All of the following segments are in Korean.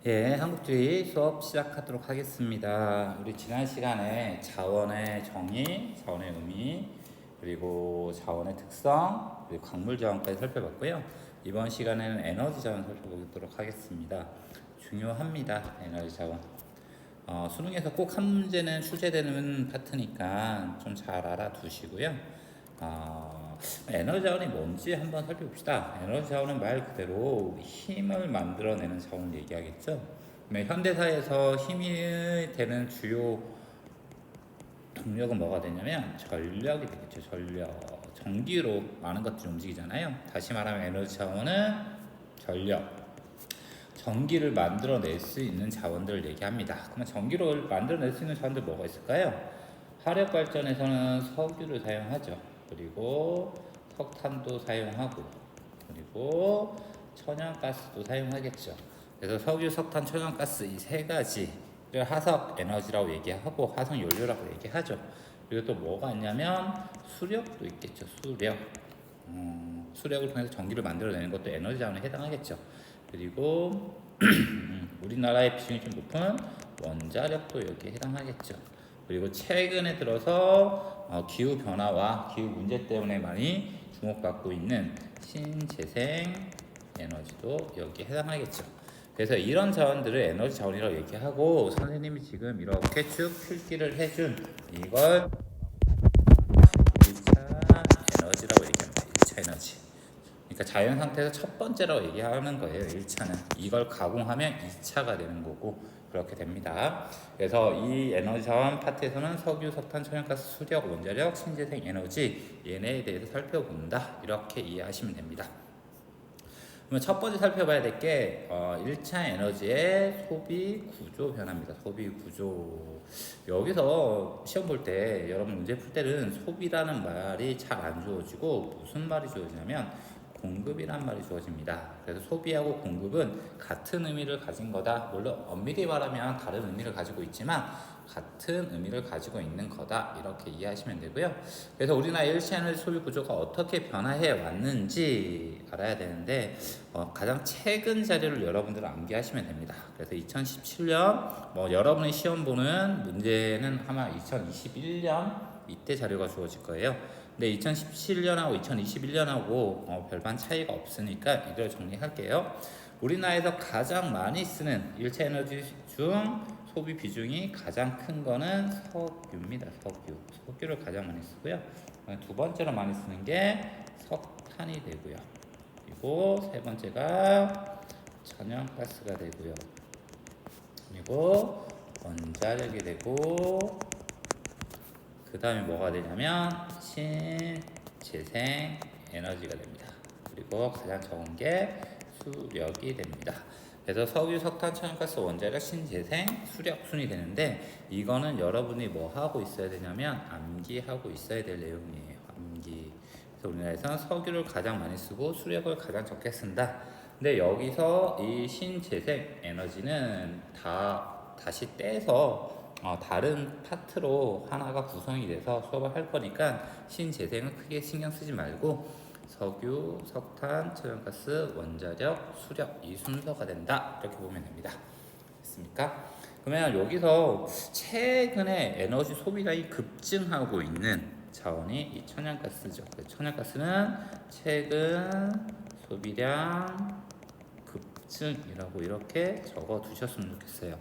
한국주의 수업 시작하도록 하겠습니다. 우리 지난 시간에 자원의 정의, 자원의 의미, 그리고 자원의 특성, 그리고 광물 자원까지 살펴봤고요. 이번 시간에는 에너지 자원 살펴보도록 하겠습니다. 중요합니다. 에너지 자원. 수능에서 꼭 한 문제는 출제되는 파트니까 좀 잘 알아두시고요. 에너지 자원이 뭔지 한번 살펴봅시다. 에너지 자원은 말 그대로 힘을 만들어내는 자원을 얘기하겠죠. 현대사에서 힘이 되는 주요 동력은 뭐가 되냐면 전력이 되겠죠. 전력. 전기로 많은 것들이 움직이잖아요. 다시 말하면 에너지 자원은 전력. 전기를 만들어낼 수 있는 자원들을 얘기합니다. 그러면 전기를 만들어낼 수 있는 자원들 뭐가 있을까요? 화력 발전에서는 석유를 사용하죠. 그리고 석탄도 사용하고, 그리고 천연가스도 사용하겠죠. 그래서 석유, 석탄, 천연가스 이 세 가지를 화석 에너지라고 얘기하고 화석 연료라고 얘기하죠. 그리고 또 뭐가 있냐면 수력도 있겠죠. 수력. 수력을 통해서 전기를 만들어내는 것도 에너지 자원에 해당하겠죠. 그리고 우리나라의 비중이 좀 높은 원자력도 여기에 해당하겠죠. 그리고 최근에 들어서 기후 변화와 기후 문제 때문에 많이 주목받고 있는 신재생 에너지도 여기에 해당하겠죠. 그래서 이런 자원들을 에너지 자원이라고 얘기하고, 선생님이 지금 이렇게 쭉 필기를 해준 이걸 1차 에너지라고 얘기합니다. 1차 에너지. 그러니까 자연 상태에서 첫 번째라고 얘기하는 거예요. 1차는. 이걸 가공하면 2차가 되는 거고 그렇게 됩니다. 그래서 이 에너지 자원 파트에서는 석유, 석탄, 천연가스, 수력, 원자력, 신재생 에너지 얘네에 대해서 살펴본다. 이렇게 이해하시면 됩니다. 그러면 첫 번째 살펴봐야 될 게 1차 에너지의 소비 구조 변화입니다. 소비 구조. 여기서 시험 볼 때 여러분 문제 풀 때는 소비라는 말이 잘 안 주어지고 무슨 말이 주어지냐면 공급이란 말이 주어집니다. 그래서 소비하고 공급은 같은 의미를 가진 거다. 물론 엄밀히 말하면 다른 의미를 가지고 있지만 같은 의미를 가지고 있는 거다. 이렇게 이해하시면 되고요. 그래서 우리나라 1차 에너지 소비 구조가 어떻게 변화해 왔는지 알아야 되는데 가장 최근 자료를 여러분들은 암기하시면 됩니다. 그래서 2017년 여러분의 시험 보는 문제는 아마 2021년 이때 자료가 주어질 거예요. 근데 2017년하고 2021년하고 별반 차이가 없으니까 이걸 정리할게요. 우리나라에서 가장 많이 쓰는 1차 에너지 중 소비 비중이 가장 큰 거는 석유입니다. 석유를 가장 많이 쓰고요. 두 번째로 많이 쓰는 게 석탄이 되고요. 그리고 세 번째가 천연가스가 되고요. 그리고 원자력이 되고, 그 다음에 뭐가 되냐면 신재생 에너지가 됩니다. 그리고 가장 적은 게 수력이 됩니다. 그래서 석유, 석탄, 천연가스, 원자력, 신재생, 수력 순이 되는데, 이거는 여러분이 뭐 하고 있어야 되냐면 암기하고 있어야 될 내용이에요. 암기. 그래서 우리나라에서는 석유를 가장 많이 쓰고 수력을 가장 적게 쓴다. 근데 여기서 이 신재생 에너지는 다시 떼서 다른 파트로 하나가 구성이 돼서 수업을 할 거니까 신재생은 크게 신경 쓰지 말고 석유, 석탄, 천연가스, 원자력, 수력 이 순서가 된다. 이렇게 보면 됩니다. 됐습니까? 그러면 여기서 최근에 에너지 소비량이 급증하고 있는 자원이 이 천연가스죠. 천연가스는 최근 소비량 급증이라고 이렇게 적어 두셨으면 좋겠어요.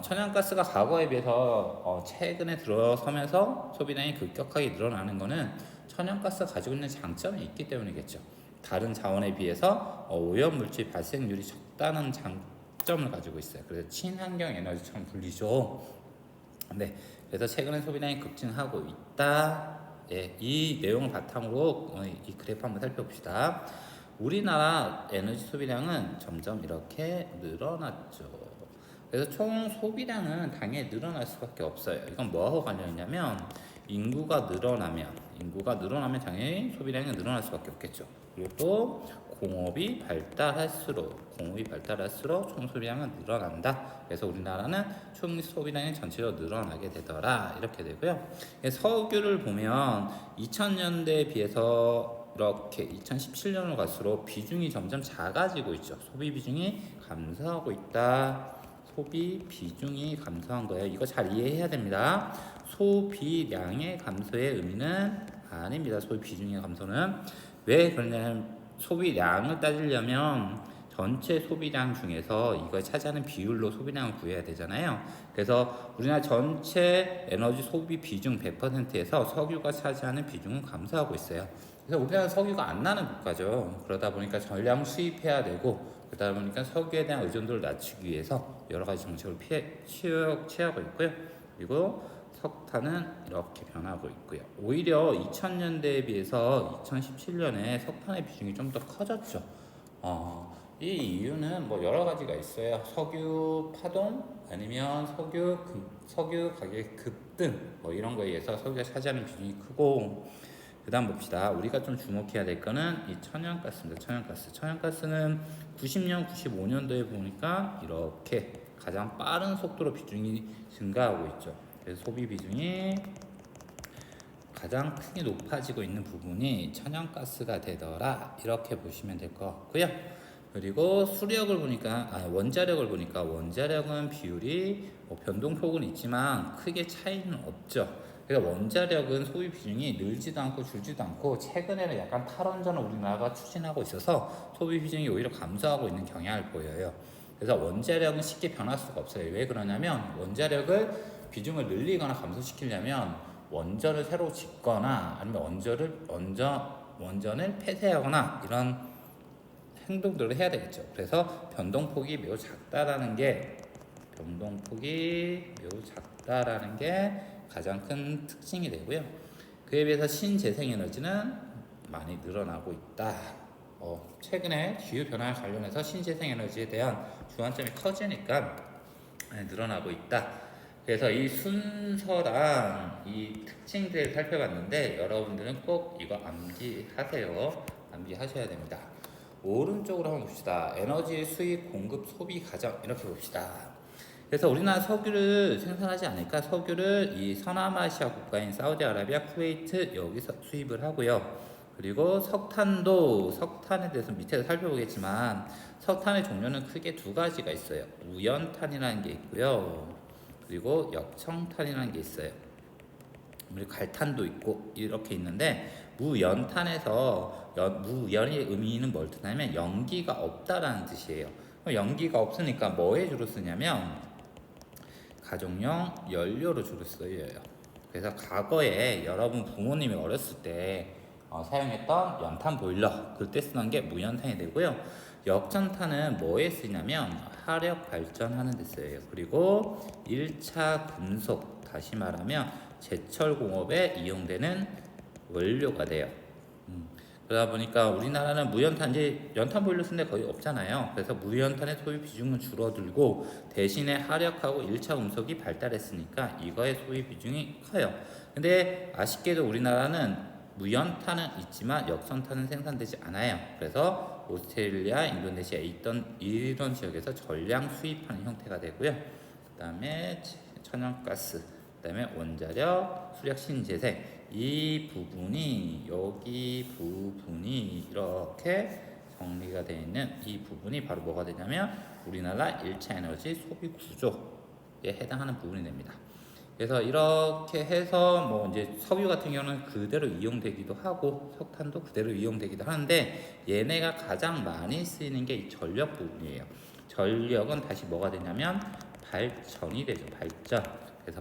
천연가스가 과거에 비해서 최근에 들어서면서 소비량이 급격하게 늘어나는 것은 천연가스가 가지고 있는 장점이 있기 때문이겠죠. 다른 자원에 비해서 오염물질 발생률이 적다는 장점을 가지고 있어요. 그래서 친환경 에너지처럼 불리죠. 네, 그래서 최근에 소비량이 급증하고 있다. 예, 이 내용을 바탕으로 이 그래프 한번 살펴봅시다. 우리나라 에너지 소비량은 점점 이렇게 늘어났죠. 그래서 총 소비량은 당연히 늘어날 수밖에 없어요. 이건 뭐하고 관련이냐면 인구가 늘어나면 당연히 소비량이 늘어날 수밖에 없겠죠. 그리고 또 공업이 발달할수록 총 소비량은 늘어난다. 그래서 우리나라는 총 소비량이 전체적으로 늘어나게 되더라. 이렇게 되고요. 석유를 보면 2000년대에 비해서 이렇게 2017년으로 갈수록 비중이 점점 작아지고 있죠. 소비 비중이 감소하고 있다. 소비 비중이 감소한 거예요. 이거 잘 이해해야 됩니다. 소비량의 감소의 의미는 아닙니다. 소비 비중의 감소는. 왜 그러냐면 소비량을 따지려면 전체 소비량 중에서 이걸 차지하는 비율로 소비량을 구해야 되잖아요. 그래서 우리나라 전체 에너지 소비 비중 100%에서 석유가 차지하는 비중은 감소하고 있어요. 그래서 우리나라는 석유가 안 나는 국가죠. 그러다 보니까 전량 수입해야 되고, 그러다 보니까 석유에 대한 의존도를 낮추기 위해서 여러 가지 정책을 취하고 있고요. 그리고 석탄은 이렇게 변하고 있고요. 오히려 2000년대에 비해서 2017년에 석탄의 비중이 좀 더 커졌죠. 이 이유는 뭐 여러 가지가 있어요. 석유 파동 아니면 석유 가격 급등 뭐 이런 거에 의해서 석유가 차지하는 비중이 크고, 그다음 봅시다. 우리가 좀 주목해야 될 거는 이 천연가스입니다. 천연가스는 90년, 95년도에 보니까 이렇게 가장 빠른 속도로 비중이 증가하고 있죠. 그래서 소비 비중이 가장 크게 높아지고 있는 부분이 천연가스가 되더라, 이렇게 보시면 될 것 같고요. 그리고 수력을 보니까 원자력을 보니까 원자력은 비율이 뭐 변동폭은 있지만 크게 차이는 없죠. 그래서 원자력은 소비 비중이 늘지도 않고 줄지도 않고, 최근에는 약간 탈원전을 우리나라가 추진하고 있어서 소비 비중이 오히려 감소하고 있는 경향을 보여요. 그래서 원자력은 쉽게 변할 수가 없어요. 왜 그러냐면 원자력을 비중을 늘리거나 감소시키려면 원전을 새로 짓거나 아니면 원전을 폐쇄하거나 이런 행동들을 해야 되겠죠. 그래서 변동폭이 매우 작다라는 게 가장 큰 특징이 되고요. 그에 비해서 신재생에너지는 많이 늘어나고 있다. 최근에 기후 변화와 관련해서 신재생에너지에 대한 주안점이 커지니까 늘어나고 있다. 그래서 이 순서랑 이 특징들을 살펴봤는데 여러분들은 꼭 이거 암기하셔야 됩니다. 오른쪽으로 한번 봅시다. 에너지 수입, 공급, 소비, 가정, 이렇게 봅시다. 그래서 우리나라 석유를 생산하지 않을까? 석유를 이 서남아시아 국가인 사우디아라비아, 쿠웨이트 여기서 수입을 하고요. 그리고 석탄에 대해서 밑에서 살펴보겠지만 석탄의 종류는 크게 두 가지가 있어요. 무연탄이라는 게 있고요. 그리고 역청탄이라는 게 있어요. 그리고 갈탄도 있고 이렇게 있는데, 무연의 의미는 뭘 뜻하냐면 연기가 없다라는 뜻이에요. 연기가 없으니까 뭐에 주로 쓰냐면 가정용 연료로 주로 쓰여요. 그래서 과거에 여러분 부모님이 어렸을 때 사용했던 연탄 보일러, 그때 쓰던 게 무연탄이 되고요. 역전탄은 뭐에 쓰냐면 화력 발전하는 데 쓰여요. 그리고 1차 금속, 다시 말하면 제철 공업에 이용되는 원료가 돼요. 그러다 보니까 우리나라는 연탄 보일러 쓰는 데 거의 없잖아요. 그래서 무연탄의 소비 비중은 줄어들고 대신에 화력하고 1차 금속이 발달했으니까 이거의 소비 비중이 커요. 근데 아쉽게도 우리나라는 무연탄은 있지만 역전탄은 생산되지 않아요. 그래서 오스트레일리아, 인도네시아에 있던 이런 지역에서 전량 수입하는 형태가 되고요. 그 다음에 천연가스, 그 다음에 원자력, 수력, 신재생, 여기 부분이 이렇게 정리가 되어 있는 이 부분이 바로 뭐가 되냐면 우리나라 1차 에너지 소비 구조에 해당하는 부분이 됩니다. 그래서 이렇게 해서 뭐 이제 석유 같은 경우는 그대로 이용되기도 하고 석탄도 그대로 이용되기도 하는데, 얘네가 가장 많이 쓰이는 게 이 전력 부분이에요. 전력은 다시 뭐가 되냐면 발전이 되죠. 그래서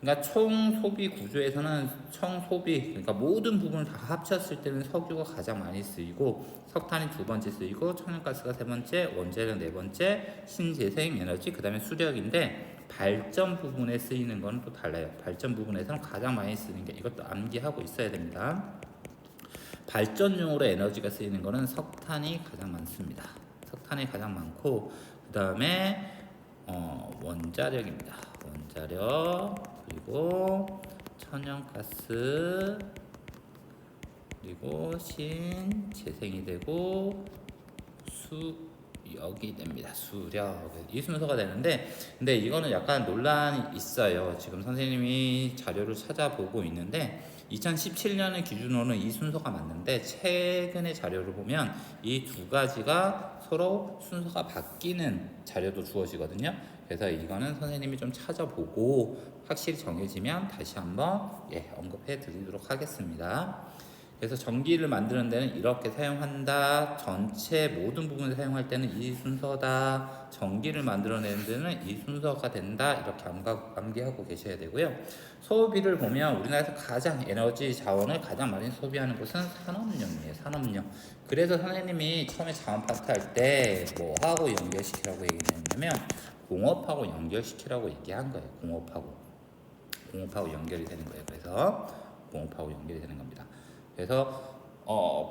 그러니까 총 소비 구조에서는 그러니까 모든 부분을 다 합쳤을 때는 석유가 가장 많이 쓰이고, 석탄이 두 번째 쓰이고, 천연가스가 세 번째, 원자력 네 번째, 신재생 에너지, 그 다음에 수력인데, 발전 부분에 쓰이는 거는 또 달라요. 발전 부분에서는 가장 많이 쓰는 게, 이것도 암기하고 있어야 됩니다. 발전용으로 에너지가 쓰이는 거는 석탄이 가장 많습니다. 석탄이 가장 많고, 그 다음에 원자력입니다. 원자력, 그리고 천연가스, 그리고 신재생이 되고 수력이 됩니다. 수력. 이 순서가 되는데, 근데 이거는 약간 논란이 있어요. 지금 선생님이 자료를 찾아보고 있는데 2017년을 기준으로는 이 순서가 맞는데 최근의 자료를 보면 이 두 가지가 서로 순서가 바뀌는 자료도 주어지거든요. 그래서 이거는 선생님이 좀 찾아보고 확실히 정해지면 다시 한번 언급해 드리도록 하겠습니다. 그래서 전기를 만드는 데는 이렇게 사용한다. 전체 모든 부분을 사용할 때는 이 순서다. 전기를 만들어내는 데는 이 순서가 된다. 이렇게 암기하고 계셔야 되고요. 소비를 보면 우리나라에서 가장 에너지 자원을 가장 많이 소비하는 곳은 산업용이에요. 산업용. 그래서 선생님이 처음에 자원 파트 할 때 뭐하고 연결시키라고 얘기했냐면 공업하고 연결시키라고 얘기한 거예요. 공업하고 연결이 되는 거예요. 그래서 공업하고 연결이 되는 겁니다. 그래서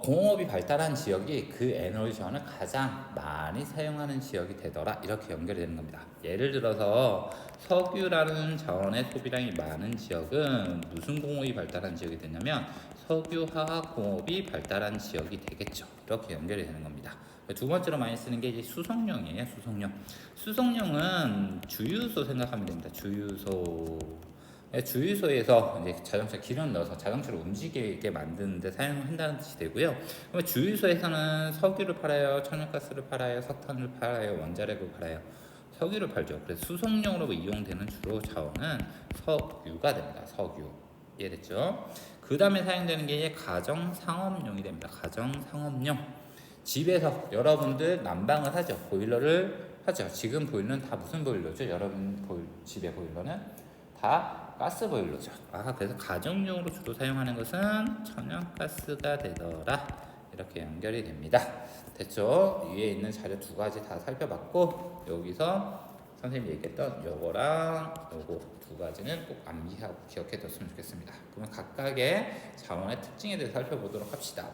공업이 발달한 지역이 그 에너지 자원을 가장 많이 사용하는 지역이 되더라. 이렇게 연결이 되는 겁니다. 예를 들어서 석유라는 자원의 소비량이 많은 지역은 무슨 공업이 발달한 지역이 되냐면 석유화학공업이 발달한 지역이 되겠죠. 이렇게 연결이 되는 겁니다. 두 번째로 많이 쓰는 게 이제 수송용이에요. 수송용은 주유소 생각하면 됩니다. 주유소에서 이제 자동차 기름 넣어서 자동차를 움직이게 만드는데 사용한다는 뜻이 되고요. 그러면 주유소에서는 석유를 팔아요, 천연가스를 팔아요, 석탄을 팔아요, 원자력을 팔아요. 석유를 팔죠. 그래서 수송용으로 이용되는 주로 자원은 석유가 됩니다. 석유. 이해됐죠? 그 다음에 사용되는 게 이제 가정상업용이 됩니다. 가정상업용. 집에서 여러분들 난방을 하죠. 보일러를 하죠. 지금 보일러는 다 무슨 보일러죠? 여러분 집의 보일러는 다 가스 보일러죠. 그래서 가정용으로 주로 사용하는 것은 천연가스가 되더라. 이렇게 연결이 됩니다. 됐죠? 위에 있는 자료 두 가지 다 살펴봤고 여기서 선생님이 얘기했던 요거랑 요거 두 가지는 꼭 암기하고 기억해 뒀으면 좋겠습니다. 그러면 각각의 자원의 특징에 대해서 살펴보도록 합시다.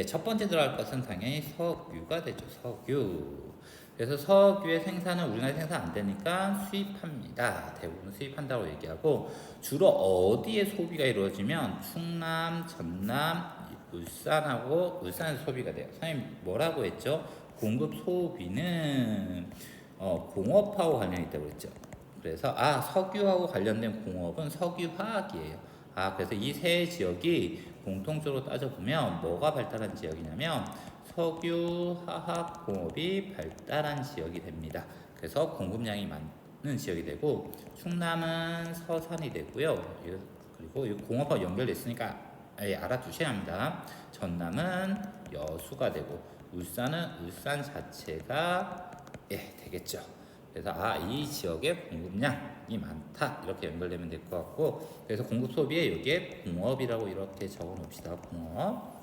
첫 번째 들어갈 것은 당연히 석유가 되죠. 석유. 그래서 석유의 생산은 우리나라에 생산 안 되니까 수입합니다. 대부분 수입한다고 얘기하고 주로 어디에 소비가 이루어지면 충남, 전남, 울산에서 소비가 돼요. 선생님 뭐라고 했죠? 공급 소비는 공업하고 관련이 있다고 그랬죠. 그래서 석유하고 관련된 공업은 석유화학이에요. 그래서 이 세 지역이 공통적으로 따져보면 뭐가 발달한 지역이냐면 석유화학공업이 발달한 지역이 됩니다. 그래서 공급량이 많은 지역이 되고 충남은 서산이 되고요. 그리고 이 공업하고 연결돼 있으니까 알아두셔야 합니다. 전남은 여수가 되고 울산은 울산 자체가 되겠죠. 그래서 이 지역의 공급량이 많다 이렇게 연결되면 될 것 같고 그래서 공급 소비에 여기에 공업이라고 이렇게 적어 놓읍시다. 공업.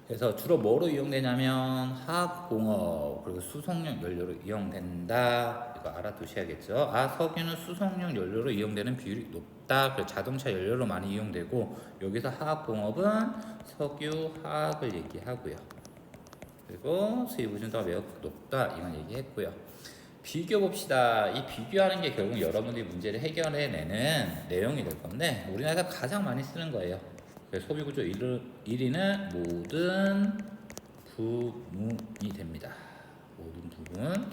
그래서 주로 뭐로 이용되냐면 화학공업 그리고 수송용 연료로 이용된다. 이거 알아두셔야겠죠. 석유는 수송용 연료로 이용되는 비율이 높다. 그래서 자동차 연료로 많이 이용되고 여기서 화학공업은 석유 화학을 얘기하고요. 그리고 수입 의존도가 매우 높다. 이건 얘기했고요. 비교 봅시다. 이 비교하는 게 결국 여러분들이 문제를 해결해내는 내용이 될 건데 우리나라에서 가장 많이 쓰는 거예요. 소비구조 1위는 모든 부문이 됩니다. 모든 부문.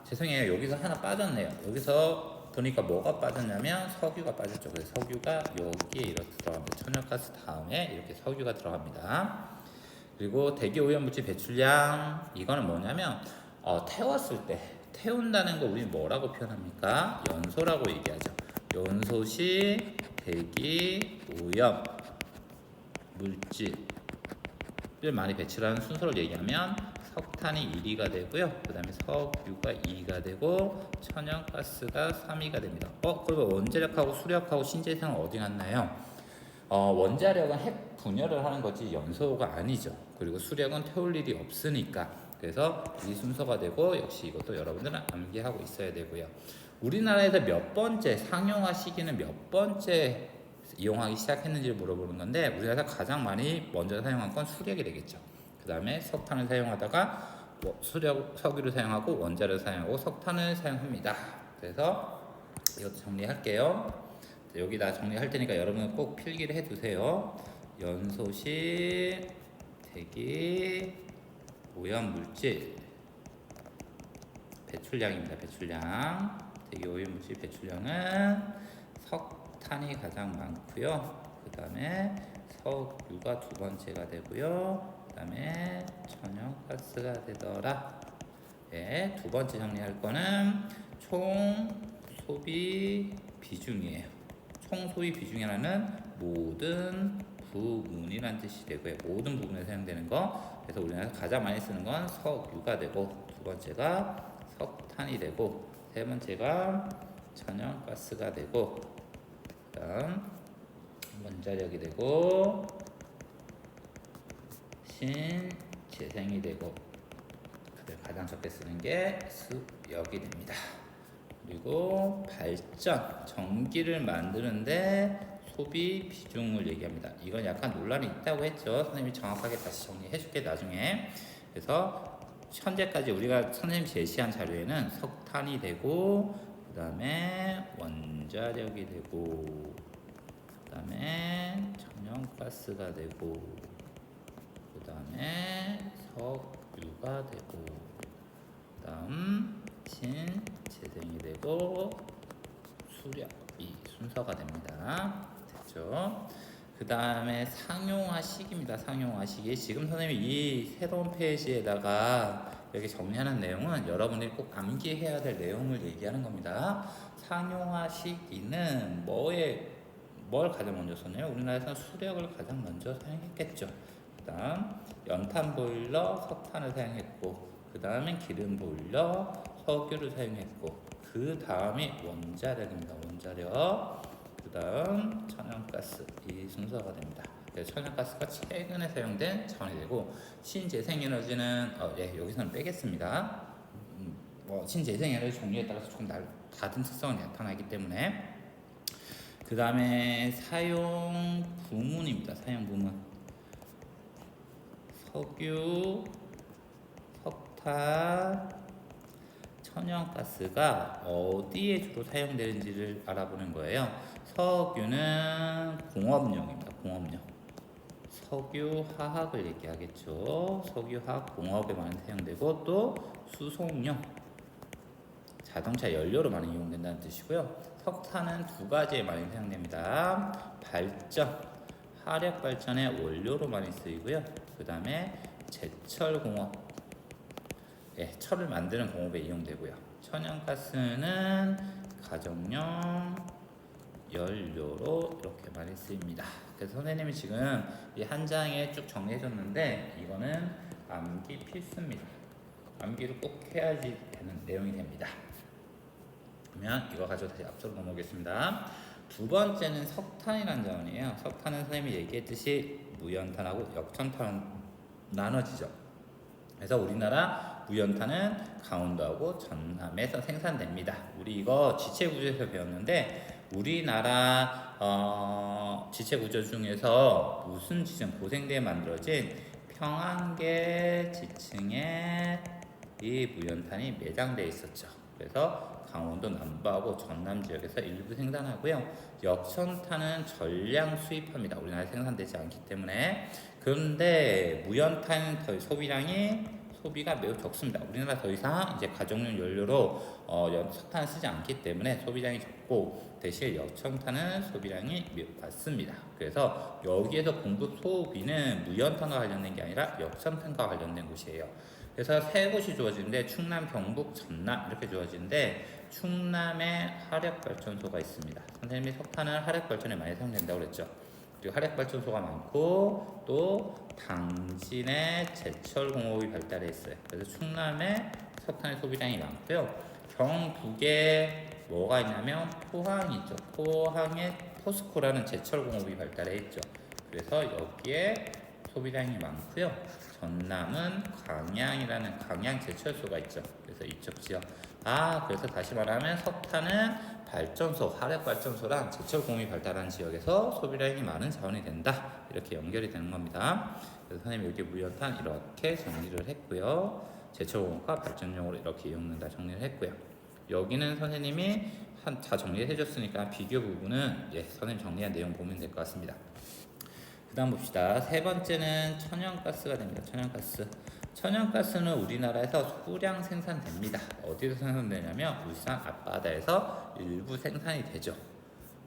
죄송해요. 여기서 하나 빠졌네요. 여기서 보니까 뭐가 빠졌냐면 석유가 빠졌죠. 그래서 석유가 여기에 이렇게 들어갑니다. 천연가스 다음에 이렇게 석유가 들어갑니다. 그리고 대기오염물질 배출량 이거는 뭐냐면 태웠을 때 태운다는 거 우리 뭐라고 표현합니까? 연소라고 얘기하죠. 연소 시 대기 오염 물질을 많이 배출하는 순서를 얘기하면 석탄이 1위가 되고요. 그 다음에 석유가 2위가 되고 천연가스가 3위가 됩니다. 그리고 원자력하고 수력하고 신재생은 어디 갔나요? 원자력은 핵 분열을 하는 거지 연소가 아니죠. 그리고 수력은 태울 일이 없으니까 그래서 이 순서가 되고 역시 이것도 여러분들은 암기하고 있어야 되고요. 우리나라에서 몇 번째 상용화 시기는 몇 번째 이용하기 시작했는지를 물어보는 건데 우리나라에서 가장 많이 먼저 사용한 건 수력이 되겠죠. 그 다음에 석탄을 사용하다가 석유를 사용하고 원자를 사용하고 석탄을 사용합니다. 그래서 이것도 정리할게요. 여기다 정리할 테니까 여러분은 꼭 필기를 해두세요. 연소시 대기 오염물질 배출량입니다. 배출량. 대기 오염물질 배출량은 석탄이 가장 많고요. 그 다음에 석유가 두 번째가 되고요. 그 다음에 천연가스가 되더라. 네, 두 번째 정리할 거는 총 소비 비중이에요. 총 소비 비중이라는 모든 부문이란 뜻이 되고요. 모든 부분에 사용되는 거. 그래서 우리나라에서 가장 많이 쓰는 건 석유가 되고, 두 번째가 석탄이 되고, 세 번째가 천연가스가 되고, 그다음 원자력이 되고, 신재생이 되고, 가장 적게 쓰는 게 수력이 됩니다. 그리고 발전, 전기를 만드는데 소비 비중을 얘기합니다. 이건 약간 논란이 있다고 했죠. 선생님이 정확하게 다시 정리해 줄게 나중에. 그래서 현재까지 우리가 선생님 제시한 자료에는 석탄이 되고, 그 다음에 원자력이 되고, 그 다음에 천연가스가 되고, 그 다음에 석유가 되고, 그 다음 신재생이 되고, 수력이 순서가 됩니다. 됐죠? 그 다음에 상용화식입니다. 상용화식이 지금 선생님이 이 새로운 페이지에다가 여기 정리하는 내용은 여러분들이 꼭 암기해야 될 내용을 얘기하는 겁니다. 상용화식이는 뭘 가장 먼저 썼나요? 우리나라에서는 수력을 가장 먼저 사용했겠죠. 그 다음 연탄 보일러 석탄을 사용했고, 그 다음에 기름 보일러 석유를 사용했고, 그 다음이 원자력입니다. 원자력. 그 다음 천연가스, 이 순서가 됩니다. 그래서 천연가스가 최근에 사용된 차원이 되고, 신재생에너지는 여기서는 빼겠습니다. 신재생에너지 종류에 따라서 조금 다른 특성이 나타나기 때문에. 그 다음에 사용 부문입니다. 사용 부문. 석유, 석탄, 천연가스가 어디에 주로 사용되는지를 알아보는 거예요. 석유는 공업용입니다. 공업용. 석유화학을 얘기하겠죠. 석유화학 공업에 많이 사용되고, 또 수송용, 자동차 연료로 많이 이용된다는 뜻이고요. 석탄은 두 가지에 많이 사용됩니다. 발전, 화력 발전의 원료로 많이 쓰이고요. 그 다음에 제철 공업, 철을 만드는 공업에 이용되고요. 천연가스는 가정용 연료로 이렇게 많이 쓰입니다. 그래서 선생님이 지금 이 한 장에 쭉 정리해줬는데, 이거는 암기 필수입니다. 암기를 꼭 해야지 되는 내용이 됩니다. 그러면 이거 가지고 다시 앞으로 넘어오겠습니다. 두 번째는 석탄이라는 자원이에요. 석탄은 선생님이 얘기했듯이 무연탄하고 역전탄 나눠지죠. 그래서 우리나라 무연탄은 강원도하고 전남에서 생산됩니다. 우리 이거 지체구조에서 배웠는데, 우리나라 지체구조 중에서 무슨 지층, 고생대에 만들어진 평안계 지층에 이 무연탄이 매장되어 있었죠. 그래서 강원도 남부하고 전남 지역에서 일부 생산하고요. 역전탄은 전량 수입합니다. 우리나라에 생산되지 않기 때문에. 그런데 무연탄 소비가 매우 적습니다. 우리나라 더 이상 이제 가정용 연료로 석탄을 쓰지 않기 때문에 소비량이 적고, 대신 역청탄은 소비량이 매우 많습니다. 그래서 여기에서 공급 소비는 무연탄과 관련된 게 아니라 역청탄과 관련된 곳이에요. 그래서 세 곳이 주어지는데, 충남, 경북, 전남 이렇게 주어지는데, 충남에 화력발전소가 있습니다. 선생님이 석탄은 화력발전에 많이 사용된다고 그랬죠. 그리고 화력발전소가 많고, 또 당진에 제철공업이 발달해 있어요. 그래서 충남에 석탄의 소비량이 많고요. 경북에 뭐가 있냐면 포항이 있죠. 포항에 포스코라는 제철공업이 발달해 있죠. 그래서 여기에 소비량이 많고요. 전남은 광양이라는 광양 제철소가 있죠. 그래서 이쪽 지역. 그래서 다시 말하면 석탄은 발전소, 화력발전소랑 제철공업이 발달한 지역에서 소비량이 많은 자원이 된다. 이렇게 연결이 되는 겁니다. 그래서 선생님이 여기 무연탄 이렇게 정리를 했고요. 제철공업과 발전용으로 이렇게 이용된다 정리를 했고요. 여기는 선생님이 다 정리해 줬으니까 비교 부분은 선생님 정리한 내용 보면 될 것 같습니다. 그 다음 봅시다. 세 번째는 천연가스가 됩니다. 천연가스. 천연가스는 우리나라에서 소량 생산됩니다. 어디서 생산되냐면 울산 앞바다에서 일부 생산이 되죠.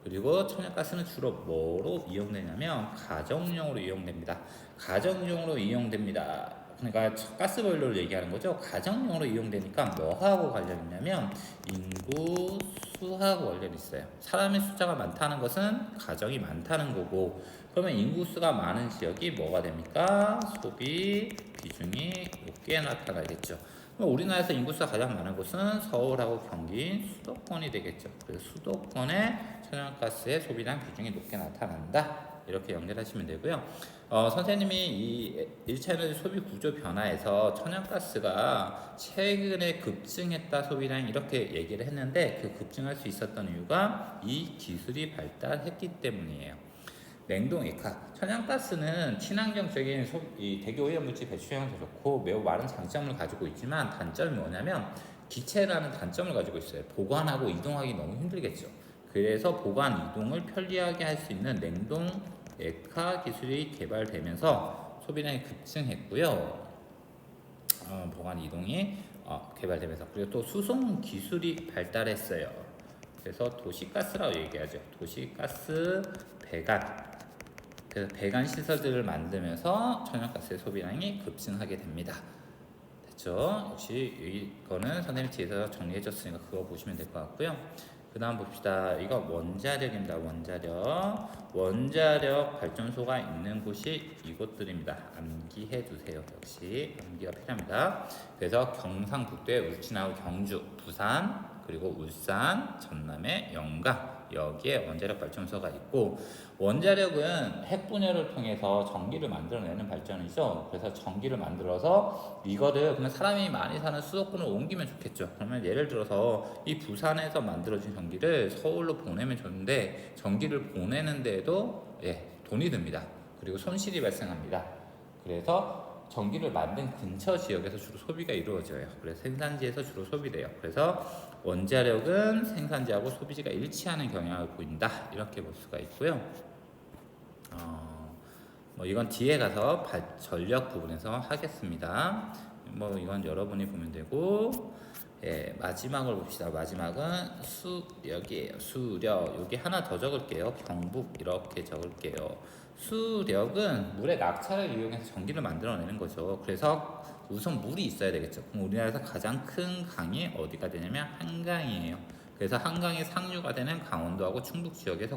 그리고 천연가스는 주로 뭐로 이용되냐면 가정용으로 이용됩니다. 가정용으로 이용됩니다. 그러니까 가스보일러를 얘기하는 거죠. 가정용으로 이용되니까 뭐하고 관련 있냐면 인구 수하고 관련이 있어요. 사람의 숫자가 많다는 것은 가정이 많다는 거고, 그러면 인구수가 많은 지역이 뭐가 됩니까? 소비 비중이 높게 나타나겠죠. 그럼 우리나라에서 인구수가 가장 많은 곳은 서울하고 경기 수도권이 되겠죠. 그래서 수도권의 천연가스의 소비량 비중이 높게 나타난다. 이렇게 연결하시면 되고요. 선생님이 이 1차 에너지 소비 구조 변화에서 천연가스가 최근에 급증했다 소비량 이렇게 얘기를 했는데, 그 급증할 수 있었던 이유가 이 기술이 발달했기 때문이에요. 냉동 액화, 천연가스는 친환경적인 이 대기 오염물질 배출 효능도 좋고 매우 많은 장점을 가지고 있지만 단점이 뭐냐면 기체라는 단점을 가지고 있어요. 보관하고 이동하기 너무 힘들겠죠. 그래서 보관 이동을 편리하게 할 수 있는 냉동 액화 기술이 개발되면서 소비량이 급증했고요. 보관 이동이 개발되면서, 그리고 또 수송 기술이 발달했어요. 그래서 도시가스라고 얘기하죠. 도시가스 배관. 그래서 배관 시설들을 만들면서 천연가스의 소비량이 급증하게 됩니다. 됐죠? 역시 이거는 선생님 뒤에서 정리해줬으니까 그거 보시면 될 것 같고요. 그 다음 봅시다. 이거 원자력입니다. 원자력 발전소가 있는 곳이 이곳들입니다. 암기해 두세요. 역시 암기가 필요합니다. 그래서 경상북도의 울진하고 경주, 부산, 그리고 울산, 전남의 영광, 여기에 원자력 발전소가 있고, 원자력은 핵 분열을 통해서 전기를 만들어내는 발전이죠. 그래서 전기를 만들어서 이거를 그러면 사람이 많이 사는 수도권으로 옮기면 좋겠죠. 그러면 예를 들어서 이 부산에서 만들어진 전기를 서울로 보내면 좋은데, 전기를 보내는 데에도 돈이 듭니다. 그리고 손실이 발생합니다. 그래서 전기를 만든 근처 지역에서 주로 소비가 이루어져요. 그래서 생산지에서 주로 소비돼요. 그래서 원자력은 생산지하고 소비지가 일치하는 경향을 보인다. 이렇게 볼 수가 있고요. 뭐 이건 뒤에 가서 전력 부분에서 하겠습니다. 뭐 이건 여러분이 보면 되고, 마지막을 봅시다. 마지막은 수력이에요. 수력. 여기 하나 더 적을게요. 경북 이렇게 적을게요. 수력은 물의 낙차를 이용해서 전기를 만들어내는 거죠. 그래서 우선 물이 있어야 되겠죠. 그럼 우리나라에서 가장 큰 강이 어디가 되냐면 한강이에요. 그래서 한강이 상류가 되는 강원도하고 충북 지역에서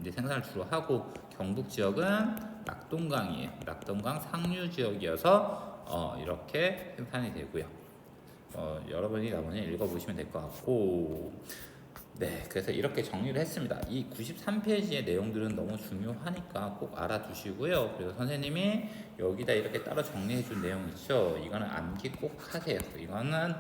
생산을 주로 하고, 경북 지역은 낙동강이에요. 낙동강 상류 지역이어서 이렇게 생산이 되고요. 여러분이 나머지 읽어보시면 될 것 같고, 네, 그래서 이렇게 정리를 했습니다. 이 93페이지의 내용들은 너무 중요하니까 꼭 알아두시고요. 그리고 선생님이 여기다 이렇게 따로 정리해준 내용 있죠. 이거는 암기 꼭 하세요. 이거는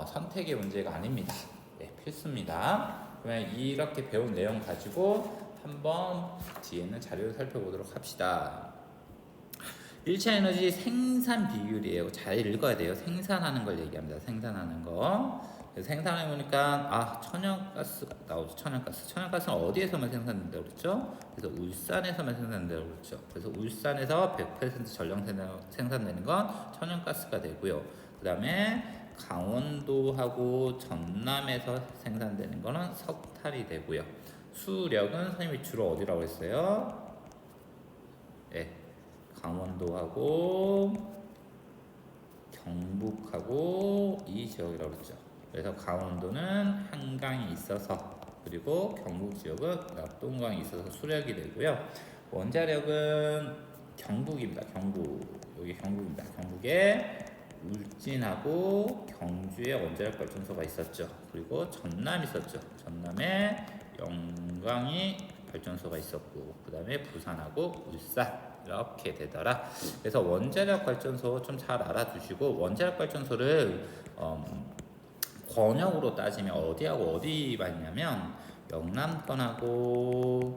선택의 문제가 아닙니다. 네, 필수입니다. 그러면 이렇게 배운 내용 가지고 한번 뒤에는 자료를 살펴보도록 합시다. 1차 에너지 생산 비율이에요. 잘 읽어야 돼요. 생산하는 걸 얘기합니다. 생산하는 거. 생산해 보니까 천연가스가 나오죠. 천연가스는 어디에서만 생산된다고 그랬죠? 그래서 울산에서만 생산된다고 그랬죠. 그래서 울산에서 100% 전력 생산되는 건 천연가스가 되고요. 그 다음에 강원도하고 전남에서 생산되는 거는 석탄이 되고요. 수력은 선생님이 주로 어디라고 했어요? 강원도하고 경북하고 이 지역이라고 그랬죠. 그래서 강원도는 한강이 있어서, 그리고 경북 지역은 낙동강이 있어서 수력이 되고요. 원자력은 경북입니다. 여기 경북입니다. 경북에 울진하고 경주에 원자력 발전소가 있었죠. 그리고 전남 있었죠. 전남에 영광이 발전소가 있었고, 그 다음에 부산하고 울산 이렇게 되더라. 그래서 원자력 발전소 좀 잘 알아두시고, 원자력 발전소를 권역으로 따지면 어디하고 어디가 있냐면 영남권하고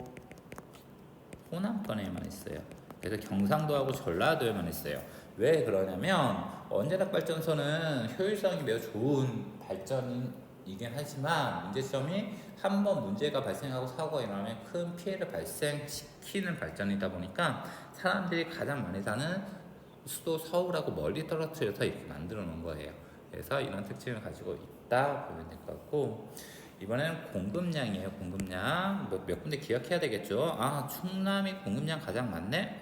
호남권에만 있어요. 그래서 경상도하고 전라도에만 있어요. 왜 그러냐면 원자력 발전소는 효율성이 매우 좋은 발전이긴 하지만 문제점이 한번 문제가 발생하고 사고가 일어나면 큰 피해를 발생시키는 발전이다 보니까 사람들이 가장 많이 사는 수도 서울하고 멀리 떨어뜨려서 이렇게 만들어 놓은 거예요. 그래서 이런 특징을 가지고 있다 보면 될 것 같고, 이번에는 공급량이에요. 공급량 몇 군데 기억해야 되겠죠. 아, 충남이 공급량 가장 많네?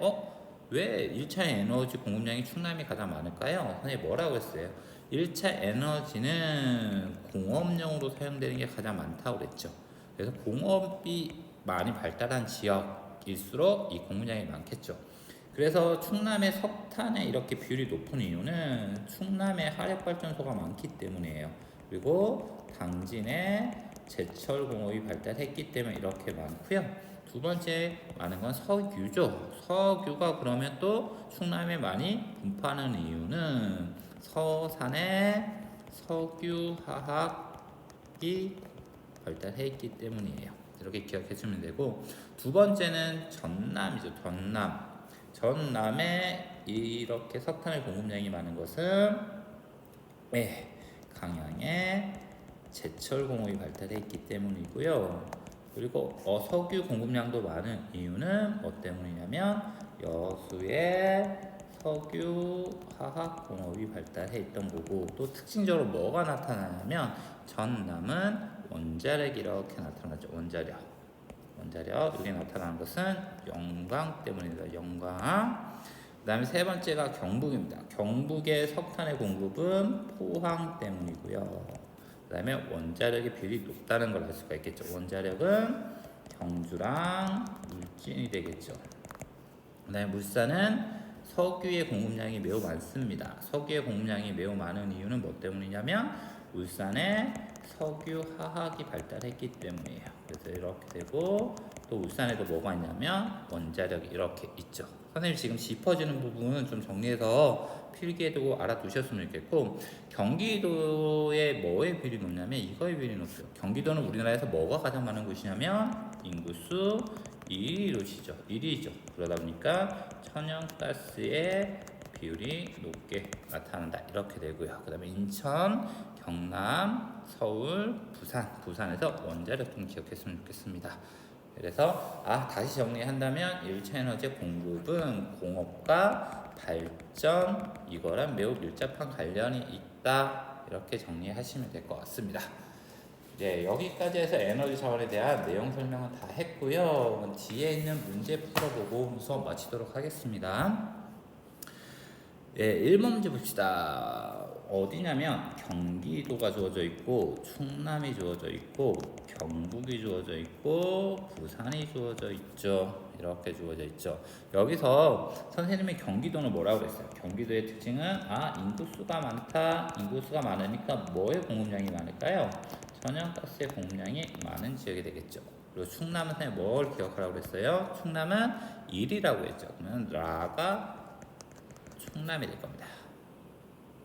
왜 1차 에너지 공급량이 충남이 가장 많을까요? 선생님이 뭐라고 했어요? 1차 에너지는 공업용으로 사용되는 게 가장 많다고 그랬죠. 그래서 공업이 많이 발달한 지역일수록 이 공급량이 많겠죠. 그래서 충남의 석탄에 이렇게 비율이 높은 이유는 충남에 화력발전소가 많기 때문이에요. 그리고 당진에 제철공업이 발달했기 때문에 이렇게 많고요. 두 번째 많은 건 석유죠. 석유가 그러면 또 충남에 많이 분포하는 이유는 서산에 석유화학이 발달해 있기 때문이에요. 이렇게 기억해 주면 되고, 두 번째는 전남이죠. 전남에 이렇게 석탄의 공급량이 많은 것은 강양에 제철 공업이 발달해 있기 때문이고요. 그리고 석유 공급량도 많은 이유는 뭐 때문이냐면 여수에 석유 화학 공업이 발달해 있던 거고, 또 특징적으로 뭐가 나타나냐면 전남은 원자력이 이렇게 나타나죠. 원자력 여기 나타나는 것은 영광 때문입니다. 영광. 그 다음에 세 번째가 경북입니다. 경북의 석탄의 공급은 포항 때문이고요. 그 다음에 원자력의 비율이 높다는 걸 알 수가 있겠죠. 원자력은 경주랑 울진이 되겠죠. 그 다음에 물산은 석유의 공급량이 매우 많습니다. 석유의 공급량이 매우 많은 이유는 뭐 때문이냐면 울산에 석유화학이 발달했기 때문이에요. 그래서 이렇게 되고, 또 울산에도 뭐가 있냐면 원자력이 이렇게 있죠. 선생님 지금 짚어지는 부분은 좀 정리해서 필기해두고 알아두셨으면 좋겠고, 경기도에 뭐의 비율이 높냐면 이거의 비율이 높죠. 경기도는 우리나라에서 뭐가 가장 많은 곳이냐면 인구수 1위죠. 그러다 보니까 천연가스의 비율이 높게 나타난다. 이렇게 되고요. 그 다음에 인천, 경남, 서울, 부산에서 원자력 좀 기억했으면 좋겠습니다. 그래서 다시 정리한다면 1차 에너지 공급은 공업과 발전 이거랑 매우 밀접한 관련이 있다. 이렇게 정리하시면 될 것 같습니다. 이제 여기까지 해서 에너지 자원에 대한 내용 설명은 다 했고요. 뒤에 있는 문제 풀어보고 수업 마치도록 하겠습니다. 1번 문제 봅시다. 어디냐면 경기도가 주어져 있고 충남이 주어져 있고 경북이 주어져 있고 부산이 주어져 있죠. 이렇게 주어져 있죠. 여기서 선생님이 경기도는 뭐라고 그랬어요? 경기도의 특징은 인구수가 많다. 인구수가 많으니까 뭐의 공급량이 많을까요? 천연가스의 공급량이 많은 지역이 되겠죠. 그리고 충남은 선생님 뭘 기억하라고 그랬어요? 충남은 1이라고 했죠. 그러면 라가 충남이 될 겁니다.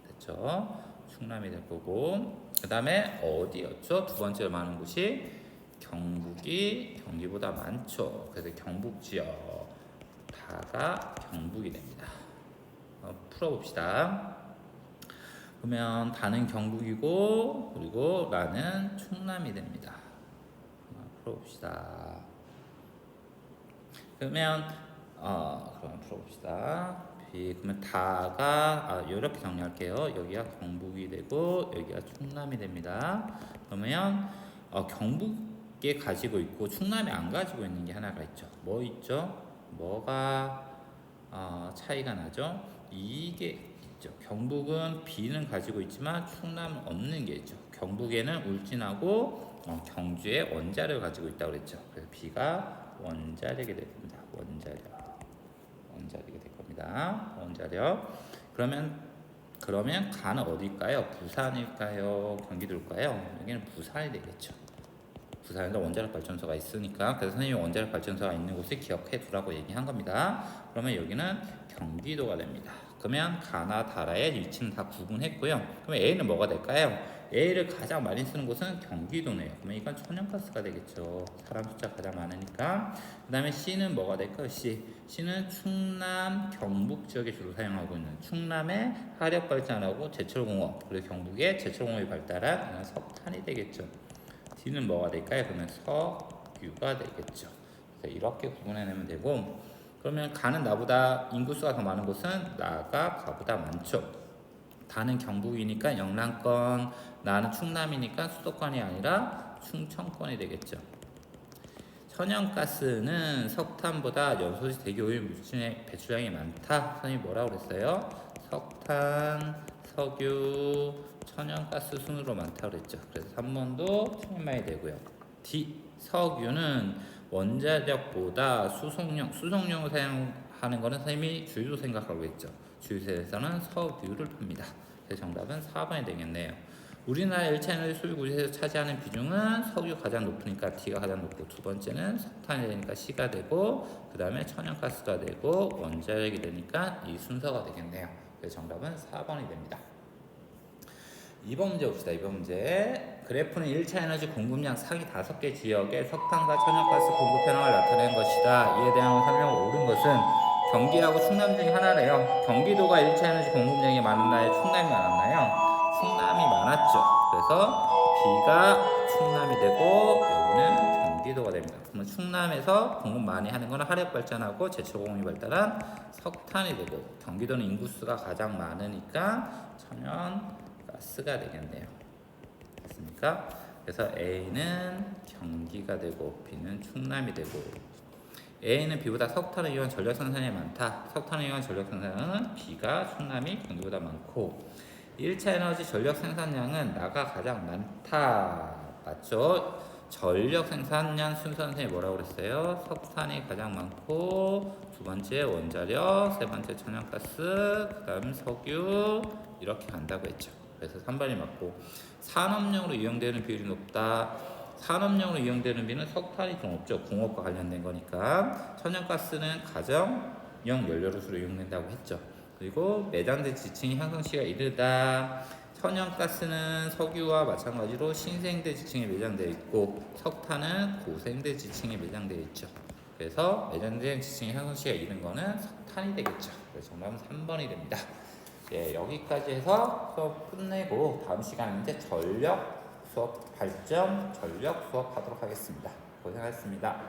됐죠? 충남이 될 거고, 그 다음에 어디였죠? 두 번째로 많은 곳이 경북이 경기보다 많죠. 그래서 경북 지역 다가 경북이 됩니다. 풀어봅시다. 그러면 다는 경북이고, 그리고 라는 충남이 됩니다. 풀어봅시다. 그러면 풀어봅시다. 그러면 다가 이렇게 정리할게요. 여기가 경북이 되고 여기가 충남이 됩니다. 그러면 경북에 가지고 있고 충남이 안 가지고 있는 게 하나가 있죠. 뭐 있죠? 뭐가 차이가 나죠? 이게 있죠. 경북은 B는 가지고 있지만 충남은 없는 게 있죠. 경북에는 울진하고 경주에 원자력을 가지고 있다고 그랬죠. 그래서 B가 원자력이 될 겁니다. 원자력이 될 겁니다. 원자력. 그러면 가는 어디일까요? 부산일까요? 경기도일까요? 여기는 부산이 되겠죠. 부산에도 원자력 발전소가 있으니까, 그래서 선생님이 원자력 발전소가 있는 곳을 기억해 두라고 얘기한 겁니다. 그러면 여기는 경기도가 됩니다. 그러면 가나 다라의 위치는 다 구분했고요. 그러면 A는 뭐가 될까요? A를 가장 많이 쓰는 곳은 경기도네요. 그러면 이건 천연가스가 되겠죠. 사람 숫자 가장 많으니까. 그 다음에 C는 뭐가 될까요? C는 충남, 경북 지역에 주로 사용하고 있는 충남의 화력발전하고 제철공업, 그리고 경북의 제철공업이 발달한 석탄이 되겠죠. D는 뭐가 될까요? 그러면 석유가 되겠죠. 그래서 이렇게 구분해내면 되고, 그러면 가는 나보다 인구수가 더 많은 곳은 나가 가보다 많죠. 다는 경북이니까 영남권, 나는 충남이니까 수도권이 아니라 충청권이 되겠죠. 천연가스는 석탄보다 연소지 대기오일 물질의 배출량이 많다. 선생님이 뭐라고 그랬어요? 석탄, 석유, 천연가스 순으로 많다고 그랬죠. 그래서 3번도 틀림만이 되고요. D. 석유는 원자력보다 수송용으로 사용하는 거는 선생님이 주유소 생각하고 있죠. 주유소에서는 석유를 팝니다. 그래서 정답은 4번이 되겠네요. 우리나라 1차 에너지 소비 구조에서 차지하는 비중은 석유가 가장 높으니까 D가 가장 높고, 두 번째는 석탄이 되니까 C가 되고, 그 다음에 천연가스가 되고 원자력이 되니까 이 순서가 되겠네요. 그래서 정답은 4번이 됩니다. 2번 문제 봅시다. 2번 문제. 그래프는 1차 에너지 공급량 상위 5개 지역에 석탄과 천연가스 공급 현황을 나타낸 것이다. 이에 대한 설명을 옳은 것은 경기하고 충남 중에 하나래요. 경기도가 1차 에너지 공급량이 많았나요? 충남이 많았나요? 충남이 많았죠. 그래서 B가 충남이 되고 여기는 경기도가 됩니다. 그러면 충남에서 공급 많이 하는 거는 화력 발전하고 제초공업이 발달한 석탄이 되고, 경기도는 인구수가 가장 많으니까 천연가스가 되겠네요. 됐습니까? 그래서 A는 경기가 되고 B는 충남이 되고, A는 B보다 석탄을 이용한 전력 생산량이 많다. 석탄을 이용한 전력 생산량은 B가 충남이 경기보다 많고, 1차 에너지 전력 생산량은 나가 가장 많다. 맞죠? 전력 생산량 순서 선생님이 뭐라고 그랬어요? 석탄이 가장 많고, 두 번째 원자력, 세 번째 천연가스, 그 다음 석유, 이렇게 간다고 했죠. 그래서 3번이 맞고, 산업용으로 이용되는 비율이 높다. 산업용으로 이용되는 비는 석탄이 좀 높죠. 공업과 관련된 거니까. 천연가스는 가정용 연료로서 이용된다고 했죠. 그리고 매장된 지층이 형성시가 이르다. 천연가스는 석유와 마찬가지로 신생대 지층에 매장되어 있고, 석탄은 고생대 지층에 매장되어 있죠. 그래서 매장된 지층의 형성시가 이른 거는 석탄이 되겠죠. 그래서 정답은 3번이 됩니다. 예, 여기까지 해서 수업 끝내고 다음 시간에 이제 전력 수업, 발전 전력 수업 하도록 하겠습니다. 고생하셨습니다.